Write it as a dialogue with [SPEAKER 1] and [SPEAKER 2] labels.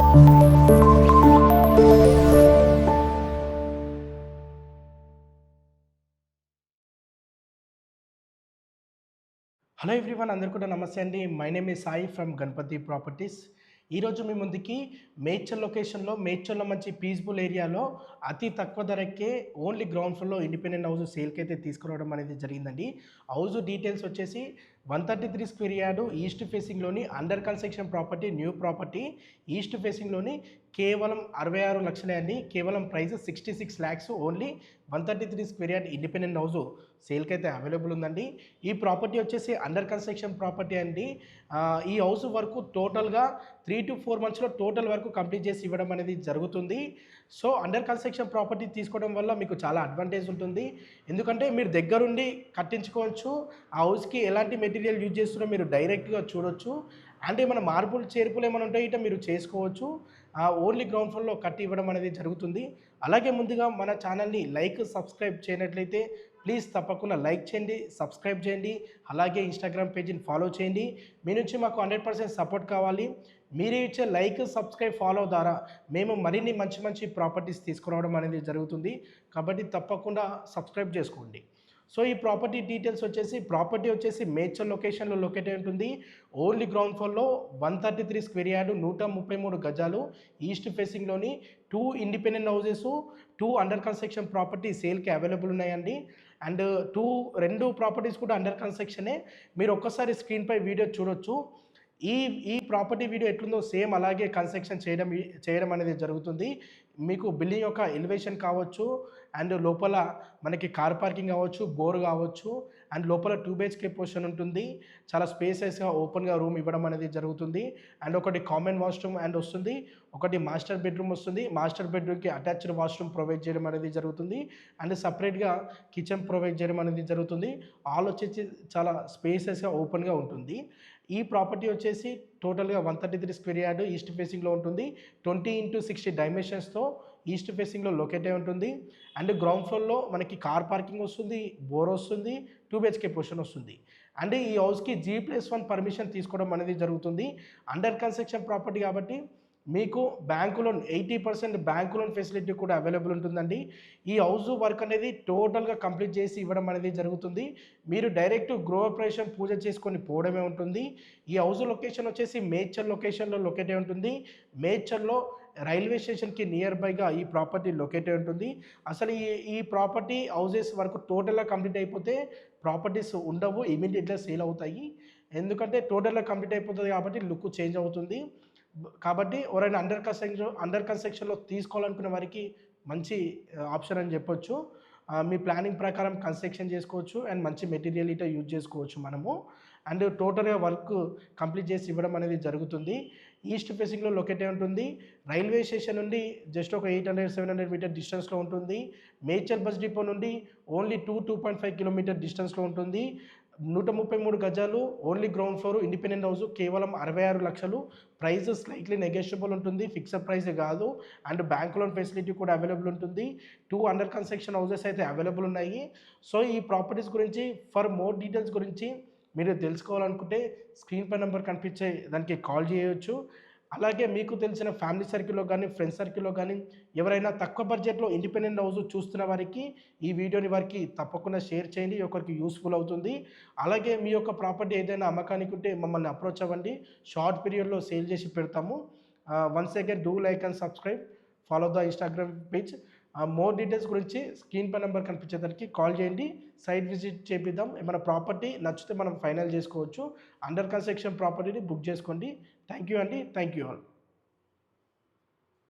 [SPEAKER 1] Hello everyone, అందరికీ కూడా నమస్తే అండి. My name is Sai from Ganapati properties. ఈరోజు మీ ముందుకి మేడ్చల్ లొకేషన్లో, మేడ్చల్లో మంచి పీస్ఫుల్ ఏరియాలో అతి తక్కువ ధరకే ఓన్లీ గ్రౌండ్ ఫ్లోర్లో ఇండిపెండెంట్ హౌస్ సేల్కి అయితే తీసుకురావడం అనేది జరిగిందండి. హౌస్ డీటెయిల్స్ వచ్చేసి 133 స్క్వేర్ యార్డు ఈస్ట్ ఫేసింగ్లోని under construction property, new property. East ఫేసింగ్లోని కేవలం 66 లక్షలే అండి. కేవలం price 66 lakhs. Only 133 square yard independent house సేల్కి అయితే అవైలబుల్ ఉందండి. ఈ ప్రాపర్టీ వచ్చేసి అండర్ కన్స్ట్రక్షన్ ప్రాపర్టీ అండి. ఈ హౌస్ వరకు టోటల్గా 3 to 4 మంత్స్లో టోటల్ వరకు కంప్లీట్ చేసి ఇవ్వడం అనేది జరుగుతుంది. సో అండర్ కన్స్ట్రక్షన్ ప్రాపర్టీ తీసుకోవడం వల్ల మీకు చాలా అడ్వాంటేజ్ ఉంటుంది. ఎందుకంటే మీరు దగ్గరుండి కట్టించుకోవచ్చు. ఆ హౌస్కి ఎలాంటి మెటీరియల్ యూజ్ చేస్తున్నారో మీరు డైరెక్ట్గా చూడొచ్చు. అంటే మన మార్పులు చేర్పులు ఏమైనా ఉంటాయి ఇట మీరు చేసుకోవచ్చు. ఓన్లీ గ్రౌండ్ ఫ్లోర్లో కట్టి ఇవ్వడం అనేది జరుగుతుంది. అలాగే ముందుగా మన ఛానల్ని సబ్స్క్రైబ్ చేయనట్లయితే ప్లీజ్ తప్పకుండా లైక్ చేయండి, సబ్స్క్రైబ్ చేయండి. అలాగే ఇన్స్టాగ్రామ్ పేజీని ఫాలో చేయండి. మీ నుంచి మాకు 100% సపోర్ట్ కావాలి. మీరు ఇచ్చే లైక్, సబ్స్క్రైబ్, ఫాలో ద్వారా మేము మరిన్ని మంచి మంచి ప్రాపర్టీస్ తీసుకురావడం అనేది జరుగుతుంది. కాబట్టి తప్పకుండా సబ్స్క్రైబ్ చేసుకోండి. సో ఈ ప్రాపర్టీ డీటెయిల్స్ వచ్చేసి, ప్రాపర్టీ వచ్చేసి మేడ్చల్ లొకేషన్లో లొకేట్ అయి ఉంటుంది. ఓన్లీ గ్రౌండ్ ఫ్లోర్లో 133 స్క్వేర్ యార్డు, 133 గజాలు, ఈస్ట్ ఫేసింగ్లోని 2 independent houses, 2 under construction property సేల్కి అవైలబుల్ ఉన్నాయండి. అండ్ రెండు ప్రాపర్టీస్ కూడా అండర్ కన్స్ట్రక్షనే. మీరు ఒక్కసారి స్క్రీన్పై వీడియో చూడొచ్చు. ఈ ఈ ప్రాపర్టీ వీడియో ఎట్లుందో సేమ్ అలాగే కన్స్ట్రక్షన్ చేయడం అనేది జరుగుతుంది. మీకు బిల్డింగ్ యొక్క ఎలివేషన్ కావచ్చు, అండ్ లోపల మనకి కార్ పార్కింగ్ కావచ్చు, బోర్ కావచ్చు, అండ్ లోపల 2 BHK పోర్షన్ ఉంటుంది. చాలా స్పేసెస్గా ఓపెన్గా రూమ్ ఇవ్వడం అనేది జరుగుతుంది. అండ్ ఒకటి కామన్ వాష్రూమ్ అండ్ వస్తుంది, ఒకటి మాస్టర్ బెడ్రూమ్ వస్తుంది. మాస్టర్ బెడ్రూమ్కి అటాచ్డ్ వాష్రూమ్ ప్రొవైడ్ చేయడం అనేది జరుగుతుంది. అండ్ సపరేట్గా కిచెన్ ప్రొవైడ్ చేయడం అనేది జరుగుతుంది. హాల్ వచ్చేసి చాలా స్పేసెస్గా ఓపెన్గా ఉంటుంది. ఈ ప్రాపర్టీ వచ్చేసి టోటల్గా 133 స్క్వేర్ యార్డు ఈస్ట్ ఫేసింగ్లో ఉంటుంది. 20x60 డైమెన్షన్స్తో ఈస్ట్ ఫేసింగ్లో లొకేట్ అయి ఉంటుంది. అండ్ గ్రౌండ్ ఫ్లోర్లో మనకి కార్ పార్కింగ్ వస్తుంది, బోర్ వస్తుంది, 2 BHK పోర్షన్ వస్తుంది. అండ్ ఈ హౌస్కి G+1 పర్మిషన్ తీసుకోవడం అనేది జరుగుతుంది. అండర్ కన్స్ట్రక్షన్ ప్రాపర్టీ కాబట్టి మీకు bank loan 80% bank loan facility కూడా అవైలబుల్ ఉంటుందండి. ఈ హౌస్ వర్క్ అనేది టోటల్గా కంప్లీట్ చేసి ఇవ్వడం అనేది జరుగుతుంది. మీరు డైరెక్ట్ గృహప్రవేశం పూజ చేసుకొని పోవడమే ఉంటుంది. ఈ హౌస్ లొకేషన్ వచ్చేసి మేడ్చల్ లొకేషన్లో లొకేట్ అయి ఉంటుంది. మేడ్చల్లో రైల్వే స్టేషన్కి నియర్ బైగా ఈ ప్రాపర్టీ లొకేట్ అయి ఉంటుంది. అసలు ఈ ప్రాపర్టీ హౌసెస్ వరకు టోటల్గా కంప్లీట్ అయిపోతే ప్రాపర్టీస్ ఉండవు, ఇమీడియట్గా సేల్ అవుతాయి. ఎందుకంటే టోటల్గా కంప్లీట్ అయిపోతుంది కాబట్టి లుక్ చేంజ్ అవుతుంది. కాబట్టి ఎవరైనా అండర్ కన్స్ట్రక్షన్లో తీసుకోవాలనుకునే వారికి మంచి ఆప్షన్ అని చెప్పొచ్చు. మీ ప్లానింగ్ ప్రకారం కన్స్ట్రక్షన్ చేసుకోవచ్చు అండ్ మంచి మెటీరియల్ ఇట్లా యూజ్ చేసుకోవచ్చు మనము. అండ్ టోటల్గా వర్క్ కంప్లీట్ చేసి ఇవ్వడం అనేది జరుగుతుంది. ఈస్ట్ ఫేసింగ్లో లొకేట్ అయి ఉంటుంది. రైల్వే స్టేషన్ నుండి జస్ట్ ఒక 800-700 మీటర్ డిస్టెన్స్లో ఉంటుంది. మేడ్చల్ బస్ డిపో నుండి ఓన్లీ 2.5 కిలోమీటర్ డిస్టెన్స్లో ఉంటుంది. 133 గజాలు, only ground floor, independent house, కేవలం 66 లక్షలు. ప్రైస్ స్లైట్లీ నెగోషియబుల్ ఉంటుంది, ఫిక్స్డ్ ప్రైస్ కాదు. అండ్ బ్యాంక్ లోన్ ఫెసిలిటీ కూడా అవైలబుల్ ఉంటుంది. 2 అండర్ కన్స్ట్రక్షన్ హౌసెస్ అయితే అవైలబుల్ ఉన్నాయి. సో ఈ ప్రాపర్టీస్ గురించి ఫర్ మోర్ డీటెయిల్స్ గురించి మీరు తెలుసుకోవాలనుకుంటే స్క్రీన్ పై నెంబర్ కనిపించే దానికి కాల్ చేయవచ్చు. అలాగే మీకు తెలిసిన ఫ్యామిలీ సర్కిల్లో కానీ, ఫ్రెండ్స్ సర్కిల్లో కానీ ఎవరైనా తక్కువ బడ్జెట్లో ఇండిపెండెంట్ హౌస్ చూస్తున్న వారికి ఈ వీడియోని వారికి తప్పకుండా షేర్ చేయండి, ఒకరికి యూస్ఫుల్ అవుతుంది. అలాగే మీ యొక్క ప్రాపర్టీ ఏదైనా అమ్మకానికి ఉంటే మమ్మల్ని అప్రోచ్ అవ్వండి, షార్ట్ పీరియడ్లో సేల్ చేసి పెడతాము. Once again do like and subscribe, follow the Instagram page. More details గురించి స్క్రీన్ పై నెంబర్ కనిపించేదానికి కాల్ చేయండి, సైట్ విజిట్ చేపిద్దాం. ఏమైనా ప్రాపర్టీ నచ్చితే మనం ఫైనల్ చేసుకోవచ్చు. అండర్ కన్స్ట్రక్షన్ ప్రాపర్టీని బుక్ చేసుకోండి. థ్యాంక్ యూ అండి, థ్యాంక్ యూ ఆల్.